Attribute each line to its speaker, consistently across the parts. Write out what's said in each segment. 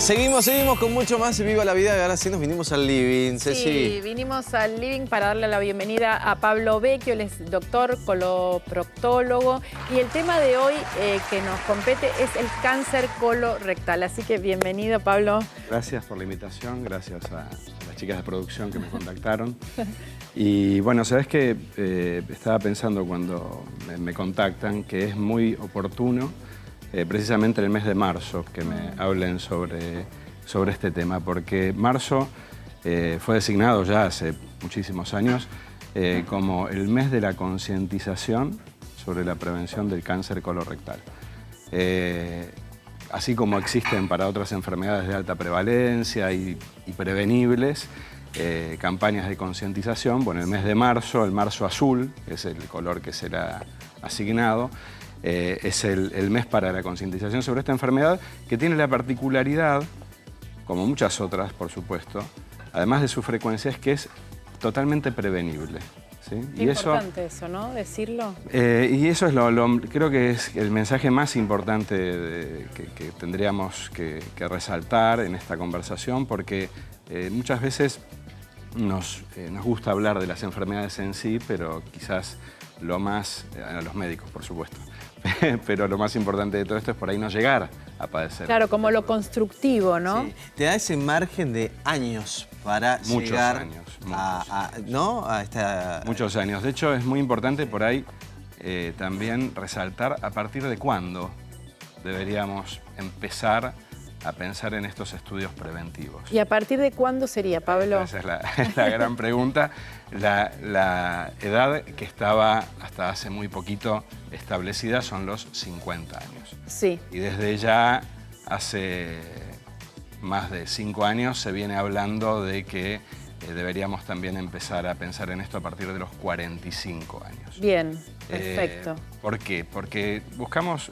Speaker 1: Seguimos con mucho más Viva la Vida. Ahora sí nos vinimos al living, Ceci.
Speaker 2: Sí, vinimos al living para darle la bienvenida a Pablo Vecchio. Él es doctor coloproctólogo. Y el tema de hoy que nos compete es el cáncer colorectal. Así que bienvenido, Pablo.
Speaker 3: Gracias por la invitación, gracias a las chicas de producción que me contactaron. Y bueno, sabes que estaba pensando cuando me contactan que es muy oportuno precisamente en el mes de marzo que me hablen sobre este tema, porque marzo fue designado ya hace muchísimos años como el mes de la concientización sobre la prevención del cáncer colorectal. Así como existen para otras enfermedades de alta prevalencia y prevenibles, campañas de concientización, bueno, el mes de marzo, el marzo azul, que es el color que será asignado, es el mes para la concientización sobre esta enfermedad, que tiene la particularidad, como muchas otras, por supuesto, además de su frecuencia, es que es totalmente prevenible. ¿Sí?
Speaker 2: Qué importante eso, ¿no? Decirlo.
Speaker 3: Y eso es creo que es el mensaje más importante que tendríamos que resaltar en esta conversación, porque muchas veces nos gusta hablar de las enfermedades en sí, pero quizás lo más, a los médicos por supuesto, pero lo más importante de todo esto es por ahí no llegar a padecer.
Speaker 2: Claro, como lo constructivo, ¿no?
Speaker 1: Sí. Te da ese margen de años para llegar a esta...
Speaker 3: Muchos años. De hecho, es muy importante por ahí también resaltar a partir de cuándo deberíamos empezar a pensar en estos estudios preventivos.
Speaker 2: ¿Y a partir de cuándo sería, Pablo?
Speaker 3: Esa es la gran pregunta. La edad que estaba hasta hace muy poquito establecida son los 50 años.
Speaker 2: Sí.
Speaker 3: Y desde ya hace más de 5 años se viene hablando de que deberíamos también empezar a pensar en esto a partir de los 45 años.
Speaker 2: Bien, perfecto.
Speaker 3: ¿Por qué? Porque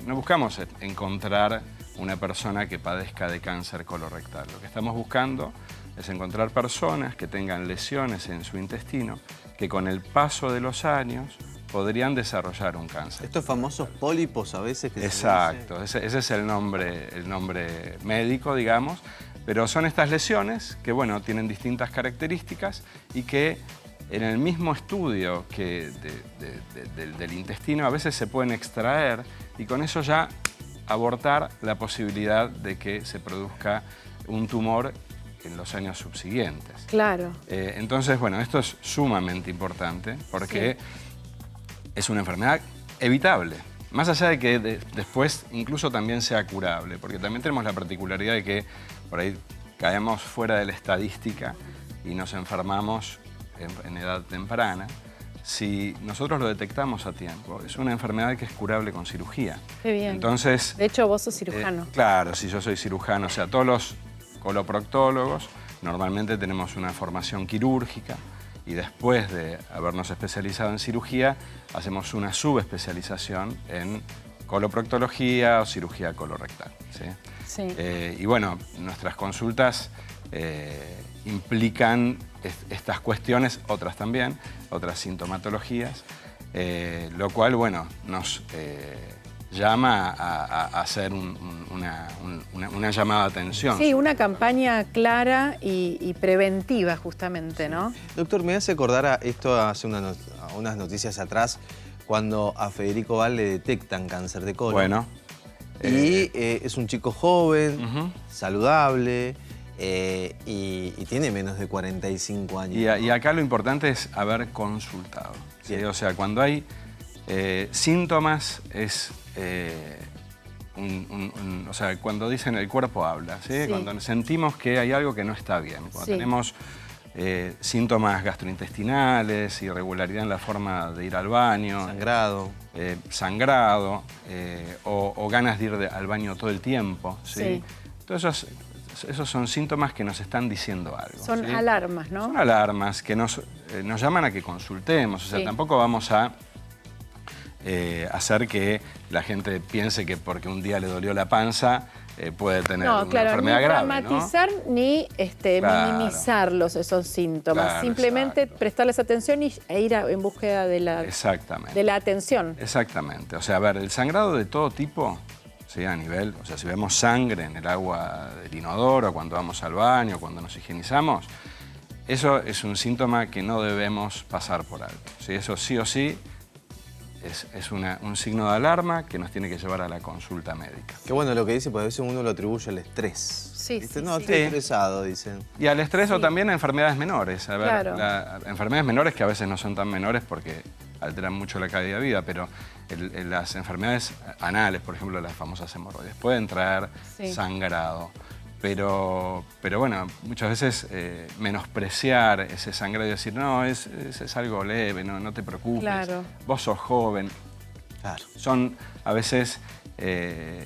Speaker 3: no buscamos encontrar una persona que padezca de cáncer colorectal. Lo que estamos buscando es encontrar personas que tengan lesiones en su intestino, que con el paso de los años podrían desarrollar un cáncer.
Speaker 1: Estos famosos pólipos a veces que
Speaker 3: Exacto, ese es el nombre médico, digamos, pero son estas lesiones que, bueno, tienen distintas características y que en el mismo estudio del intestino a veces se pueden extraer y con eso ya abortar la posibilidad de que se produzca un tumor en los años subsiguientes.
Speaker 2: Claro.
Speaker 3: Entonces, bueno, esto es sumamente importante porque es una enfermedad evitable. Más allá de que después incluso también sea curable, porque también tenemos la particularidad de que por ahí caemos fuera de la estadística y nos enfermamos en edad temprana. Si nosotros lo detectamos a tiempo, es una enfermedad que es curable con cirugía.
Speaker 2: Qué bien.
Speaker 3: Entonces,
Speaker 2: de hecho, vos sos cirujano.
Speaker 3: Claro, sí, yo soy cirujano. O sea, todos los coloproctólogos normalmente tenemos una formación quirúrgica y después de habernos especializado en cirugía, hacemos una subespecialización en coloproctología o cirugía colorectal. ¿Sí?
Speaker 2: Sí.
Speaker 3: Y bueno, nuestras consultas implican estas cuestiones, otras también, otras sintomatologías, lo cual, bueno, nos llama a hacer una llamada de atención.
Speaker 2: Sí, una campaña clara y preventiva, justamente, ¿no?
Speaker 1: Doctor, me hace acordar a esto hace unas noticias atrás, cuando a Federico Val le detectan cáncer de colon.
Speaker 3: Bueno.
Speaker 1: Y es un chico joven, saludable, y tiene menos de 45 años.
Speaker 3: Y acá lo importante es haber consultado. ¿Sí? O sea, cuando hay síntomas es... o sea, cuando dicen el cuerpo habla, ¿sí?
Speaker 2: Sí.
Speaker 3: Cuando sentimos que hay algo que no está bien, cuando tenemos síntomas gastrointestinales, irregularidad en la forma de ir al baño, sangrado, o ganas de ir al baño todo el tiempo, ¿sí? Todos esos son síntomas que nos están diciendo algo.
Speaker 2: Son
Speaker 3: ¿sí?
Speaker 2: alarmas, ¿no?
Speaker 3: Son alarmas que nos llaman a que consultemos, o sea, tampoco vamos a hacer que la gente piense que porque un día le dolió la panza puede tener una enfermedad grave.
Speaker 2: No, dramatizar ni minimizar esos síntomas.
Speaker 3: Claro,
Speaker 2: simplemente prestarles atención e ir en búsqueda de la atención.
Speaker 3: Exactamente. O sea, a ver, el sangrado de todo tipo ¿sí? A nivel, o sea, si vemos sangre en el agua del inodoro, cuando vamos al baño, cuando nos higienizamos, eso es un síntoma que no debemos pasar por alto, ¿sí? Eso sí o sí es un signo de alarma que nos tiene que llevar a la consulta médica.
Speaker 1: Qué bueno lo que dice, porque a veces uno lo atribuye al estrés.
Speaker 2: Sí,
Speaker 1: ¿Viste?
Speaker 2: sí,
Speaker 1: No,
Speaker 2: sí.
Speaker 1: estoy estresado, dicen.
Speaker 3: Y al estrés
Speaker 2: Sí.
Speaker 3: o también a enfermedades menores. A ver,
Speaker 2: Claro.
Speaker 3: enfermedades menores que a veces no son tan menores porque alteran mucho la calidad de vida, pero las enfermedades anales, por ejemplo, las famosas hemorroides, pueden traer
Speaker 2: Sí.
Speaker 3: sangrado. Pero bueno, muchas veces menospreciar ese sangrado y decir, no, es algo leve, no te preocupes,
Speaker 2: Claro.
Speaker 3: vos sos joven.
Speaker 1: Claro.
Speaker 3: Son a veces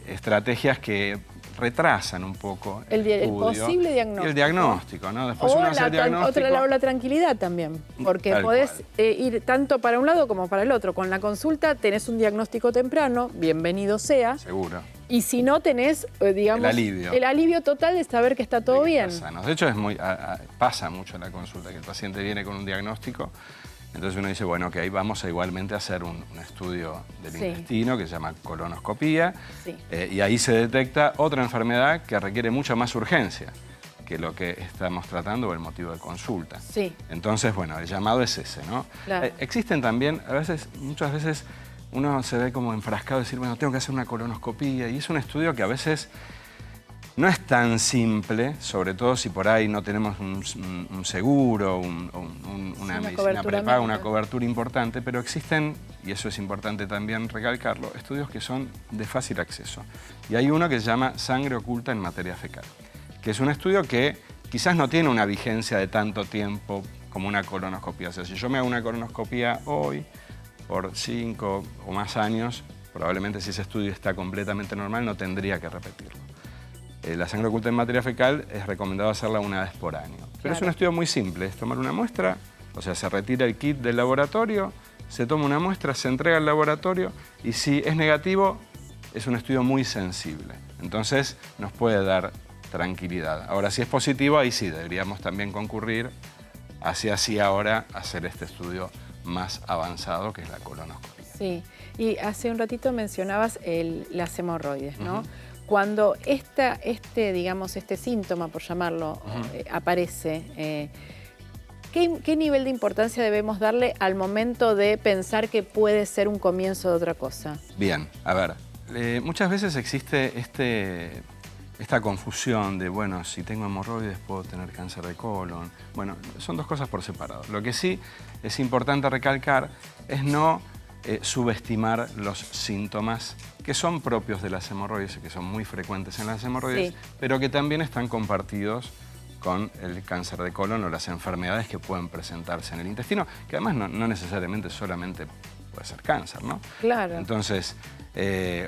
Speaker 3: estrategias que retrasan un poco
Speaker 2: El
Speaker 3: estudio
Speaker 2: posible diagnóstico.
Speaker 3: y el diagnóstico, ¿no? Después
Speaker 2: O
Speaker 3: uno hace el diagnóstico.
Speaker 2: la tranquilidad también, porque
Speaker 3: Tal
Speaker 2: podés
Speaker 3: cual.
Speaker 2: ir tanto para un lado como para el otro. Con la consulta tenés un diagnóstico temprano, bienvenido sea,
Speaker 3: Seguro.
Speaker 2: y si no tenés, digamos,
Speaker 3: El alivio.
Speaker 2: total de saber que está todo
Speaker 3: De que
Speaker 2: bien.
Speaker 3: está sano. De hecho, pasa mucho en la consulta, que el paciente viene con un diagnóstico, entonces uno dice, bueno, ok, vamos a igualmente hacer un estudio del
Speaker 2: Sí.
Speaker 3: intestino que se llama colonoscopía,
Speaker 2: Sí.
Speaker 3: y ahí se detecta otra enfermedad que requiere mucha más urgencia que lo que estamos tratando o el motivo de consulta.
Speaker 2: Sí.
Speaker 3: Entonces, bueno, el llamado es ese, ¿no?
Speaker 2: Claro.
Speaker 3: Existen también, muchas veces uno se ve como enfrascado de decir, bueno, tengo que hacer una colonoscopía, y es un estudio que a veces no es tan simple, sobre todo si por ahí no tenemos un seguro, una medicina
Speaker 2: cobertura
Speaker 3: prepaga, una
Speaker 2: médica.
Speaker 3: cobertura importante, pero existen, y eso es importante también recalcarlo, estudios que son de fácil acceso. Y hay uno que se llama Sangre oculta en materia fecal, que es un estudio que quizás no tiene una vigencia de tanto tiempo como una colonoscopía. O sea, si yo me hago una colonoscopía hoy, por 5 o más años, probablemente si ese estudio está completamente normal no tendría que repetirlo. La sangre oculta en materia fecal es recomendado hacerla una vez por año. Pero es
Speaker 2: Claro.
Speaker 3: un estudio muy simple, es tomar una muestra, o sea, se retira el kit del laboratorio, se toma una muestra, se entrega al laboratorio y si es negativo, es un estudio muy sensible. Entonces nos puede dar tranquilidad. Ahora, si es positivo, ahí sí deberíamos también concurrir hacia así ahora hacer este estudio más avanzado que es la colonoscopia.
Speaker 2: Sí, y hace un ratito mencionabas las hemorroides, ¿no? Cuando este síntoma, por llamarlo, aparece, ¿qué nivel de importancia debemos darle al momento de pensar que puede ser un comienzo de otra cosa?
Speaker 3: Bien, a ver, muchas veces existe esta confusión de, bueno, si tengo hemorroides puedo tener cáncer de colon. Bueno, son dos cosas por separado. Lo que sí es importante recalcar es no subestimar los síntomas que son propios de las hemorroides y que son muy frecuentes en las hemorroides,
Speaker 2: Sí.
Speaker 3: pero que también están compartidos con el cáncer de colon o las enfermedades que pueden presentarse en el intestino, que además no necesariamente solamente puede ser cáncer, ¿no?
Speaker 2: Claro.
Speaker 3: Entonces,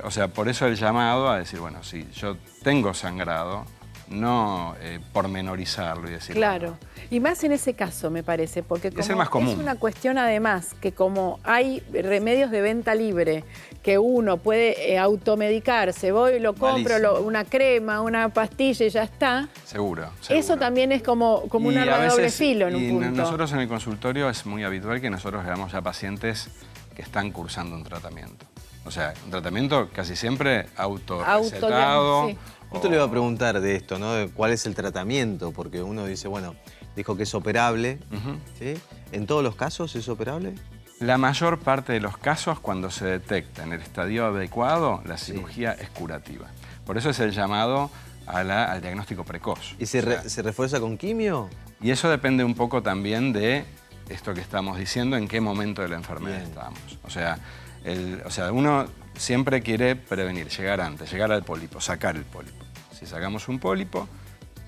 Speaker 3: o sea, por eso el llamado a decir, bueno, si yo tengo sangrado, no pormenorizarlo y decir...
Speaker 2: Claro, y más en ese caso me parece, porque como
Speaker 3: Es el más común.
Speaker 2: es una cuestión además que como hay remedios de venta libre que uno puede automedicarse, voy, lo compro,
Speaker 3: Malísimo.
Speaker 2: una crema, una pastilla y ya está,
Speaker 3: Seguro.
Speaker 2: eso también es como un
Speaker 3: Y
Speaker 2: arma
Speaker 3: a
Speaker 2: de doble
Speaker 3: veces-
Speaker 2: filo en un
Speaker 3: y
Speaker 2: punto.
Speaker 3: nosotros en el consultorio es muy habitual que nosotros veamos a pacientes que están cursando un tratamiento. O sea, un tratamiento casi siempre autorrecetado.
Speaker 2: Sí.
Speaker 1: Yo te le iba a preguntar de esto, ¿no? De cuál es el tratamiento, porque uno dice, bueno, dijo que es operable,
Speaker 3: Ujú.
Speaker 1: ¿sí? ¿En todos los casos es operable?
Speaker 3: La mayor parte de los casos, cuando se detecta en el estadio adecuado, la
Speaker 1: Sí.
Speaker 3: cirugía es curativa. Por eso es el llamado al diagnóstico precoz.
Speaker 1: ¿Y se,
Speaker 3: O sea,
Speaker 1: se refuerza con quimio?
Speaker 3: y eso depende un poco también de esto que estamos diciendo, en qué momento de la enfermedad
Speaker 1: Bien.
Speaker 3: estamos. O sea, uno siempre quiere prevenir, llegar antes, llegar al pólipo, sacar el pólipo. Si sacamos un pólipo,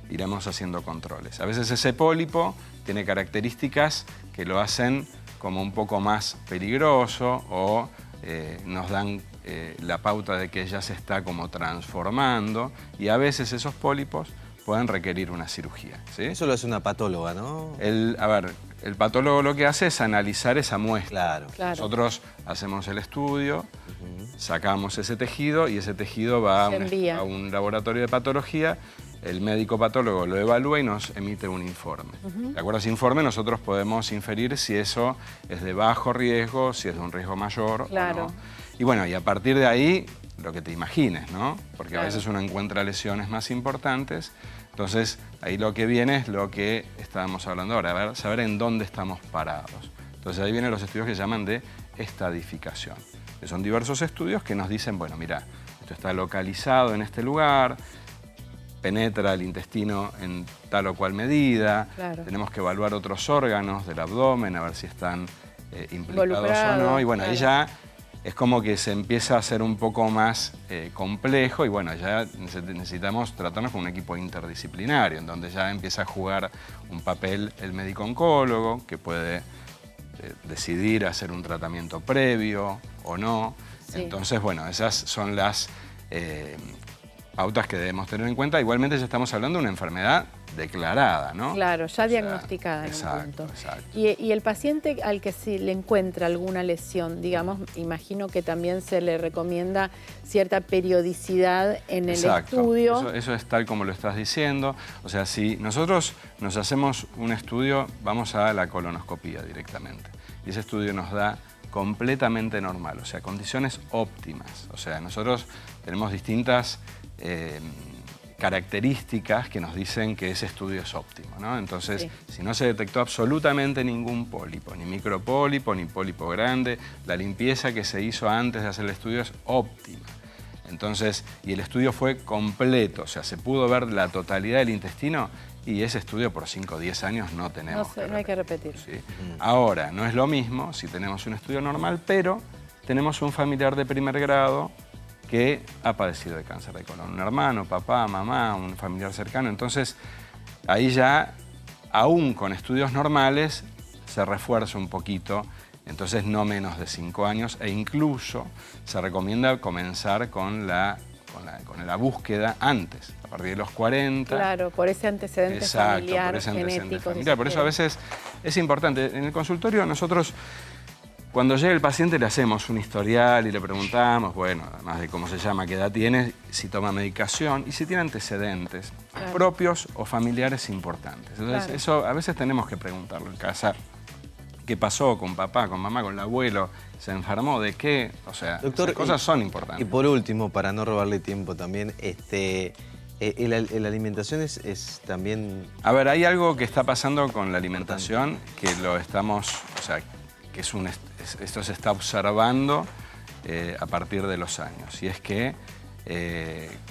Speaker 3: iremos haciendo controles. A veces ese pólipo tiene características que lo hacen como un poco más peligroso o nos dan la pauta de que ya se está como transformando y a veces esos pólipos pueden requerir una cirugía, ¿sí?
Speaker 1: Eso lo hace una patóloga, ¿no?
Speaker 3: El patólogo lo que hace es analizar esa muestra.
Speaker 1: Claro.
Speaker 2: Claro.
Speaker 3: Nosotros hacemos el estudio, sacamos ese tejido y ese tejido va
Speaker 2: Se envía.
Speaker 3: a un laboratorio de patología, el médico patólogo lo evalúa y nos emite un informe. De acuerdo a ese informe nosotros podemos inferir si eso es de bajo riesgo, si es de un riesgo mayor
Speaker 2: Claro.
Speaker 3: o no. Y bueno, y a partir de ahí lo que te imagines, ¿no? Porque
Speaker 2: Claro.
Speaker 3: a veces uno encuentra lesiones más importantes. Entonces, ahí lo que viene es lo que estábamos hablando ahora, saber en dónde estamos parados. Entonces, ahí vienen los estudios que se llaman de estadificación. Que son diversos estudios que nos dicen, bueno, mira, esto está localizado en este lugar, penetra el intestino en tal o cual medida,
Speaker 2: Claro.
Speaker 3: tenemos que evaluar otros órganos del abdomen, a ver si están implicados o
Speaker 2: Involucrados,
Speaker 3: no. Y bueno, ahí
Speaker 2: claro.
Speaker 3: ya es como que se empieza a hacer un poco más complejo y bueno, ya necesitamos tratarnos con un equipo interdisciplinario, en donde ya empieza a jugar un papel el médico oncólogo, que puede decidir hacer un tratamiento previo o no.
Speaker 2: Sí.
Speaker 3: Entonces, bueno, esas son las pautas que debemos tener en cuenta. Igualmente ya estamos hablando de una enfermedad declarada, ¿no?
Speaker 2: Claro, ya
Speaker 3: O sea,
Speaker 2: diagnosticada en
Speaker 3: exacto,
Speaker 2: un punto.
Speaker 3: exacto.
Speaker 2: Y el paciente al que sí le encuentra alguna lesión, digamos, imagino que también se le recomienda cierta periodicidad en el
Speaker 3: Exacto.
Speaker 2: estudio.
Speaker 3: Eso es tal como lo estás diciendo. O sea, si nosotros nos hacemos un estudio, vamos a la colonoscopía directamente. Y ese estudio nos da completamente normal, o sea, condiciones óptimas. O sea, nosotros tenemos distintas características que nos dicen que ese estudio es óptimo, ¿no? Entonces,
Speaker 2: Sí.
Speaker 3: si no se detectó absolutamente ningún pólipo, ni micropólipo, ni pólipo grande, la limpieza que se hizo antes de hacer el estudio es óptima. Entonces, y el estudio fue completo, o sea, se pudo ver la totalidad del intestino y ese estudio por 5 o 10 años no tenemos
Speaker 2: No hay que repetir.
Speaker 3: ¿sí? Ahora, no es lo mismo si tenemos un estudio normal, pero tenemos un familiar de primer grado que ha padecido de cáncer de colon. Un hermano, papá, mamá, un familiar cercano. Entonces, ahí ya, aún con estudios normales, se refuerza un poquito. Entonces, no menos de 5 años e incluso se recomienda comenzar con la búsqueda antes, a partir de los 40.
Speaker 2: Claro, por ese antecedente familiar,
Speaker 3: por ese antecedente
Speaker 2: genético.
Speaker 3: familiar. Por eso a veces es importante. En el consultorio nosotros, cuando llega el paciente, le hacemos un historial y le preguntamos, bueno, además de cómo se llama, qué edad tiene, si toma medicación y si tiene antecedentes propios o familiares importantes. Entonces, eso a veces tenemos que preguntarlo en casa. ¿Qué pasó con papá, con mamá, con el abuelo? ¿Se enfermó de qué? O sea,
Speaker 1: Doctor,
Speaker 3: esas cosas son
Speaker 1: Y
Speaker 3: importantes.
Speaker 1: por último, para no robarle tiempo también, la alimentación es también...
Speaker 3: A ver, hay algo que está pasando con la alimentación que lo estamos, o sea, que esto se está observando a partir de los años. Y es que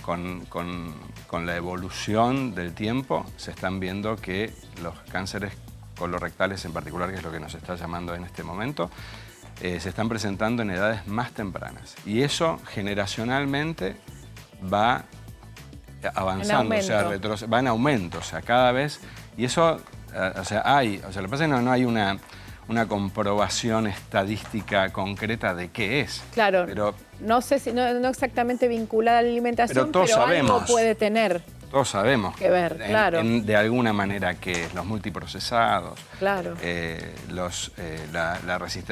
Speaker 3: con la evolución del tiempo se están viendo que los cánceres colorectales en particular, que es lo que nos está llamando en este momento, se están presentando en edades más tempranas. Y eso generacionalmente va avanzando, o sea, va en aumento, o sea, cada vez. Y eso, o sea, lo que pasa es que no hay una comprobación estadística concreta de qué es.
Speaker 2: Claro,
Speaker 3: pero,
Speaker 2: no sé si, no exactamente vinculada a la alimentación,
Speaker 3: pero todos
Speaker 2: algo
Speaker 3: sabemos.
Speaker 2: puede tener.
Speaker 3: Todos sabemos
Speaker 2: que ver, claro.
Speaker 3: De alguna manera que los multiprocesados,
Speaker 2: claro.
Speaker 3: la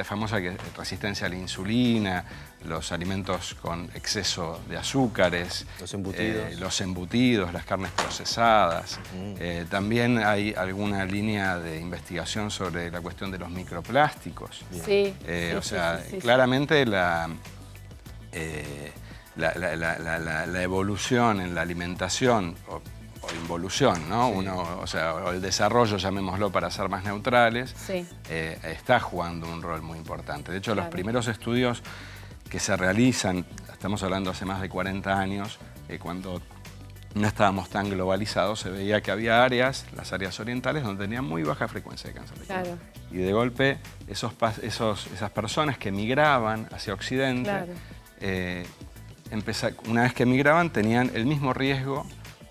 Speaker 3: famosa resistencia a la insulina, los alimentos con exceso de azúcares, los embutidos, las carnes procesadas. También hay alguna línea de investigación sobre la cuestión de los microplásticos.
Speaker 2: Sí,
Speaker 3: o sea, claramente la evolución en la alimentación o involución, ¿no? O el desarrollo, llamémoslo para ser más neutrales, está jugando un rol muy importante. De hecho, los primeros estudios que se realizan, estamos hablando hace más de 40 años, cuando no estábamos tan globalizados, se veía que había áreas, las áreas orientales, donde tenían muy baja frecuencia de cáncer de colon. Y de golpe, esas personas que migraban hacia Occidente, una vez que emigraban, tenían el mismo riesgo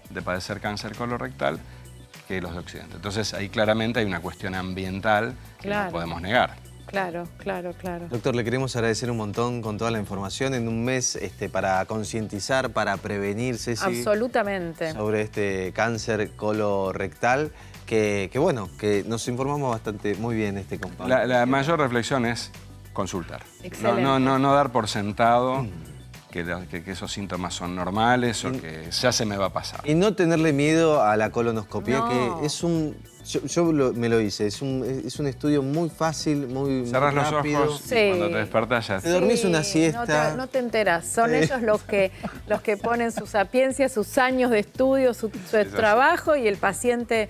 Speaker 3: de padecer cáncer colorectal que los de Occidente. Entonces, ahí claramente hay una cuestión ambiental que no podemos negar.
Speaker 2: Claro.
Speaker 1: Doctor, le queremos agradecer un montón con toda la información en un mes para concientizar, para prevenir, Ceci,
Speaker 2: absolutamente, sobre
Speaker 1: este cáncer colorectal, que bueno, que nos informamos bastante muy bien compañero.
Speaker 3: La mayor reflexión es consultar.
Speaker 2: Excelente.
Speaker 3: No dar por sentado que esos síntomas son normales o que ya se me va a pasar.
Speaker 1: Y no tenerle miedo a la colonoscopia, que es un Yo me lo hice. Es un estudio muy fácil, muy
Speaker 3: Cerrás los
Speaker 1: rápido.
Speaker 3: ojos y cuando te despertás ya.
Speaker 1: Te dormís una siesta.
Speaker 2: No te enteras. Son ellos los que ponen su sapiencia, sus años de estudio, su trabajo, y el paciente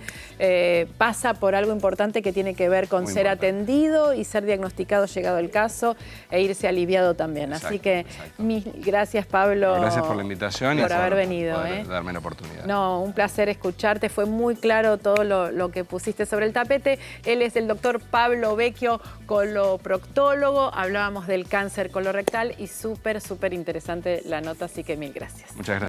Speaker 2: pasa por algo importante que tiene que ver con ser atendido y ser diagnosticado llegado el caso e irse aliviado también.
Speaker 3: Exacto,
Speaker 2: así que
Speaker 3: exacto.
Speaker 2: Gracias, Pablo.
Speaker 3: Gracias por la invitación
Speaker 2: por
Speaker 3: y
Speaker 2: haber venido.
Speaker 3: Poder darme la oportunidad.
Speaker 2: No, un placer escucharte. Fue muy claro todo lo que pusiste sobre el tapete. Él es el doctor Pablo Vecchio, coloproctólogo. Hablábamos del cáncer colorectal y súper interesante la nota, así que mil gracias.
Speaker 3: Muchas gracias.